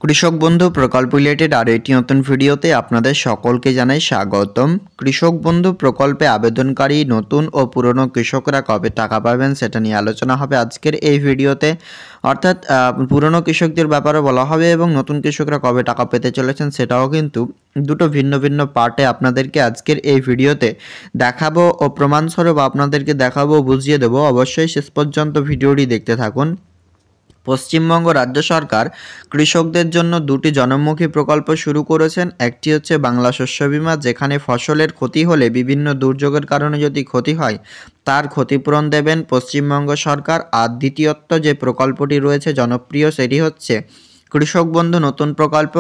কৃষক বন্ধু প্রকল্প রিলেটেড আর একটি নতুন ভিডিওতে আপনাদের সকলকে জানাই স্বাগতম। কৃষক বন্ধু প্রকল্পে আবেদনকারী নতুন ও পুরনো কৃষকরা কবে টাকা পাবেন সেটা নিয়ে আলোচনা হবে আজকের এই ভিডিওতে। অর্থাৎ পুরনো কৃষকদের ব্যাপারে বলা হবে এবং নতুন কৃষকরা কবে টাকা পেতে চলেছেন সেটাও কিন্তু দুটো ভিন্ন ভিন্ন পার্টে আপনাদেরকে আজকের এই ভিডিওতে দেখাবো ও প্রমাণস্বরূপ আপনাদেরকে দেখাবো, বুঝিয়ে দেবো। অবশ্যই শেষ পর্যন্ত ভিডিওটি দেখতে থাকুন। পশ্চিমবঙ্গ রাজ্য সরকার কৃষকদের জন্য দুটি জনমুখী প্রকল্প শুরু করেছেন। একটি হচ্ছে বাংলা শস্য বীমা, যেখানে ফসলের ক্ষতি হলে বিভিন্ন দুর্যোগের কারণে যদি ক্ষতি হয় তার ক্ষতিপূরণ দেবেন পশ্চিমবঙ্গ সরকার। আর দ্বিতীয়ত যে প্রকল্পটি রয়েছে জনপ্রিয়, সেটি হচ্ছে কৃষক বন্ধু নতুন প্রকল্প।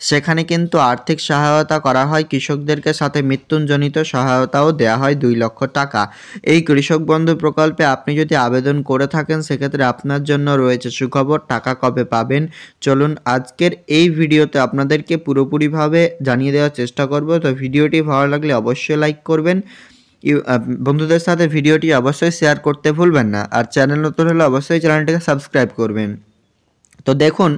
সেখানে কিন্তু আর্থিক সহায়তা করা হয় কৃষকদেরকে, সাথে মৃত্যুজনিত সহায়তাও দেওয়া হয় 2 লক্ষ টাকা। এই কৃষক বন্ধু প্রকল্পে আপনি যদি আবেদন করে থাকেন সেক্ষেত্রে আপনার জন্য রয়েছে সুখবর। টাকা কবে পাবেন চলুন আজকের এই ভিডিওতে আপনাদেরকে পুরোপুরিভাবে জানিয়ে দেওয়ার চেষ্টা করব। তো ভিডিওটি ভালো লাগলে অবশ্যই লাইক করবেন, বন্ধুদের সাথে ভিডিওটি অবশ্যই শেয়ার করতে ভুলবেন না। আর চ্যানেল নতুন হলে অবশ্যই চ্যানেলটিকে সাবস্ক্রাইব করবেন। তো দেখুন,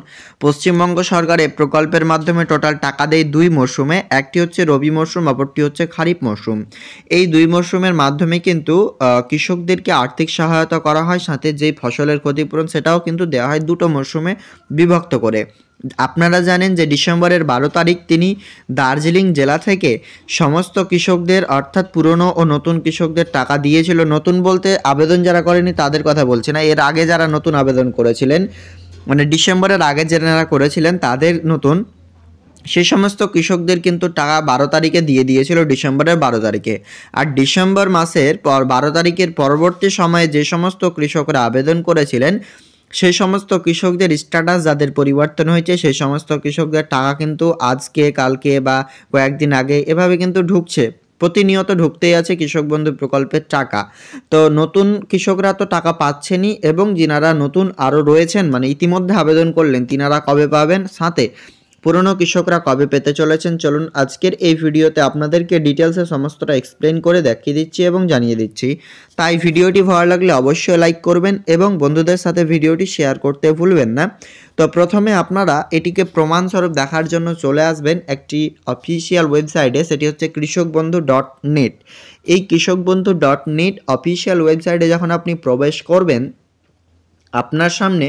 পশ্চিমবঙ্গ সরকার এই প্রকল্পের মাধ্যমে টোটাল টাকা দেয় 2 মরশুমে। একটি হচ্ছে রবি মরশুম, অপরটি হচ্ছে খারিফ মরশুম। এই 2 মরশুমের মাধ্যমে কিন্তু কৃষকদেরকে আর্থিক সহায়তা করা হয়, সাথে যেই ফসলের ক্ষতিপূরণ সেটাও কিন্তু দেওয়া হয় দুটো মরশুমে বিভক্ত করে। আপনারা জানেন যে ডিসেম্বরের 12 তারিখ তিনি দার্জিলিং জেলা থেকে সমস্ত কৃষকদের, অর্থাৎ পুরনো ও নতুন কৃষকদের টাকা দিয়েছিল। নতুন বলতে আবেদন যারা করেনি তাদের কথা বলছি না, এর আগে যারা নতুন আবেদন করেছিলেন, মানে ডিসেম্বরের আগে যারা করেছিলেন তাদের নতুন, সেই সমস্ত কৃষকদের কিন্তু টাকা 12 তারিখে দিয়ে দিয়েছিল, ডিসেম্বরের 12 তারিখে। আর ডিসেম্বর মাসের 12 তারিখের পরবর্তী সময়ে যে সমস্ত কৃষকরা আবেদন করেছিলেন সেই সমস্ত কৃষকদের স্ট্যাটাস যাদের পরিবর্তন হয়েছে, সেই সমস্ত কৃষকদের টাকা কিন্তু আজকে, কালকে বা কয়েকদিন আগে এভাবে কিন্তু ঢুকছে। প্রতিনিয়ত ঢুকতেই আছে কৃষক বন্ধু প্রকল্পের টাকা। তো নতুন কৃষকরা তো টাকা পাচ্ছেনই, এবং যিনারা নতুন আরও রয়েছেন, মানে ইতিমধ্যে আবেদন করলেন, তিনারা কবে পাবেন, সাথে পুরনো কৃষকরা কবে পেতে চলেছেন চলুন আজকের এই ভিডিওতে আপনাদেরকে ডিটেলসে সমস্তটা এক্সপ্লেন করে দেখিয়ে দিচ্ছি এবং জানিয়ে দিচ্ছি। তাই ভিডিওটি ভালো লাগলে অবশ্যই লাইক করবেন এবং বন্ধুদের সাথে ভিডিওটি শেয়ার করতে ভুলবেন না। তো প্রথমে আপনারা এটিকে প্রমাণস্বরূপ দেখার জন্য চলে আসবেন একটি অফিসিয়াল ওয়েবসাইটে, সেটি হচ্ছে কৃষকবন্ধু.net। এই কৃষকবন্ধু.net অফিসিয়াল ওয়েবসাইটে যখন আপনি প্রবেশ করবেন, আপনার সামনে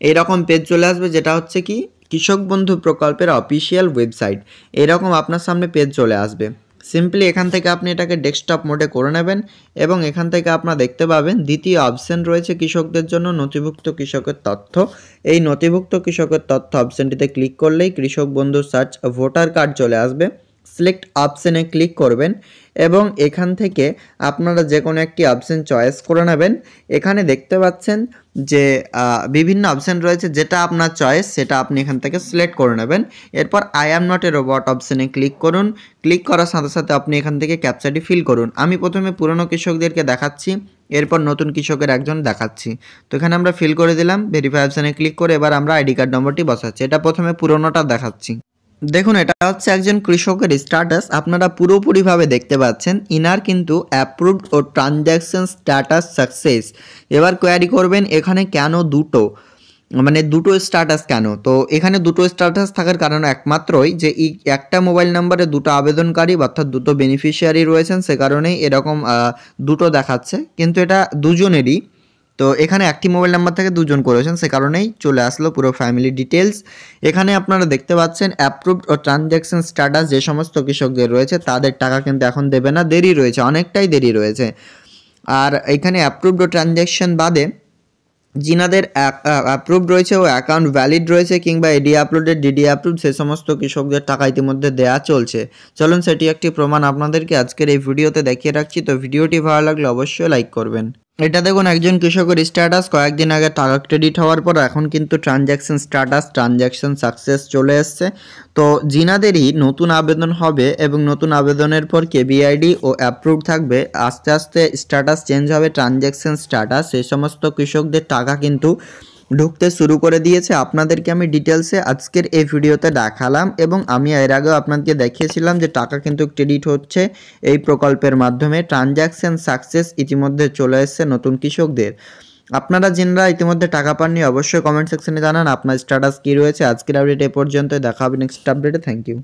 এইরকম পেজ চলে আসবে, যেটা হচ্ছে কি কৃষক বন্ধু প্রকল্পের অফিসিয়াল ওয়েবসাইট। এরকম আপনার সামনে পেজ চলে আসবে। সিম্পলি এখান থেকে আপনি এটাকে ডেস্কটপ মোডে করে নেবেন এবং এখান থেকে আপনারা দেখতে পাবেন দ্বিতীয় অপশন রয়েছে কৃষকদের জন্য নথিভুক্ত কৃষকের তথ্য। এই নথিভুক্ত কৃষকের তথ্য অপশনটিতে ক্লিক করলেই কৃষক বন্ধু সার্চ ভোটার কার্ড চলে আসবে। সিলেক্ট অপশানে ক্লিক করবেন এবং এখান থেকে আপনারা যে কোনো একটি অপশান চয়েস করে নেবেন। এখানে দেখতে পাচ্ছেন যে বিভিন্ন অপশান রয়েছে, যেটা আপনার চয়েস সেটা আপনি এখান থেকে সিলেক্ট করে নেবেন। এরপর I am not a robot অপশানে ক্লিক করুন। ক্লিক করার সাথে সাথে আপনি এখান থেকে ক্যাপচাটি ফিল করুন। আমি প্রথমে পুরনো কৃষকদেরকে দেখাচ্ছি, এরপর নতুন কৃষকের একজন দেখাচ্ছি। তো এখানে আমরা ফিল করে দিলাম, ভেরিফাই অপশানে ক্লিক করে এবার আমরা আইডি কার্ড নম্বরটি বসাচ্ছি। এটা প্রথমে পুরনোটা দেখাচ্ছি। দেখুন, এটা হচ্ছে একজন কৃষকের স্ট্যাটাস, আপনারা পুরোপুরিভাবে দেখতে পাচ্ছেন। ইনার কিন্তু অ্যাপ্রুভড ও ট্রানজ্যাকশন স্ট্যাটাস সাকসেস। এবার কোয়ারি করবেন এখানে কেন দুটো, মানে দুটো স্ট্যাটাস কেন? তো এখানে দুটো স্ট্যাটাস থাকার কারণ একমাত্রই যে একটা মোবাইল নাম্বারে দুটো আবেদনকারী অর্থাৎ দুটো বেনিফিশিয়ারি রয়েছেন, সে কারণেই এরকম দুটো দেখাচ্ছে, কিন্তু এটা দুজনেরই। তো এখানে একটি মোবাইল নাম্বার থেকে দুজন করেছেন, সে কারণেই চলে আসলো পুরো ফ্যামিলি ডিটেলস। এখানে আপনারা দেখতে পাচ্ছেন অ্যাপ্রুভড ও ট্রানজ্যাকশন স্ট্যাটাস যে সমস্ত কৃষকদের রয়েছে তাদের টাকা কিন্তু এখন দেবে না, দেরি রয়েছে, অনেকটাই দেরি রয়েছে। আর এখানে অ্যাপ্রুভড ও ট্রানজ্যাকশন বাদে যিনাদের অ্যাপ্রুভড রয়েছে ও অ্যাকাউন্ট ভ্যালিড রয়েছে কিংবা এডি আপলোডেড ডিডি অ্যাপ্রুভ, সে সমস্ত কৃষকদের টাকা ইতিমধ্যে দেওয়া চলছে। চলুন সেটি একটি প্রমাণ আপনাদেরকে আজকের এই ভিডিওতে দেখিয়ে রাখছি। তো ভিডিওটি ভালো লাগলে অবশ্যই লাইক করবেন। এটা দেখুন একজন কৃষকের স্ট্যাটাস, কয়েকদিন আগে টাকা ক্রেডিট হওয়ার পর এখন কিন্তু ট্রানজ্যাকশন স্ট্যাটাস ট্রানজ্যাকশন সাকসেস চলে এসছে। তো যিনাদেরই নতুন আবেদন হবে এবং নতুন আবেদনের পর কেবিআইডি ও অ্যাপ্রুভ থাকবে, আস্তে আস্তে স্ট্যাটাস চেঞ্জ হবে ট্রানজ্যাকশন স্ট্যাটাস, সেই সমস্ত কৃষকদের টাকা কিন্তু ঢুকতে শুরু করে দিয়েছে। আপনাদেরকে আমি ডিটেলসে আজকের এই ভিডিওতে দেখালাম এবং আমি এর আগেও আপনাদেরকে দেখিয়েছিলাম যে টাকা কিন্তু ক্রেডিট হচ্ছে এই প্রকল্পের মাধ্যমে। ট্রানজ্যাকশন সাকসেস ইতিমধ্যে চলে এসেছে নতুন কৃষকদের। আপনারা যিনারা ইতিমধ্যে টাকা পাননি অবশ্যই কমেন্ট সেকশনে জানান আপনার স্ট্যাটাস কী রয়েছে। আজকের আপডেট এ পর্যন্ত, দেখা হবে নেক্সট আপডেটে। Thank you.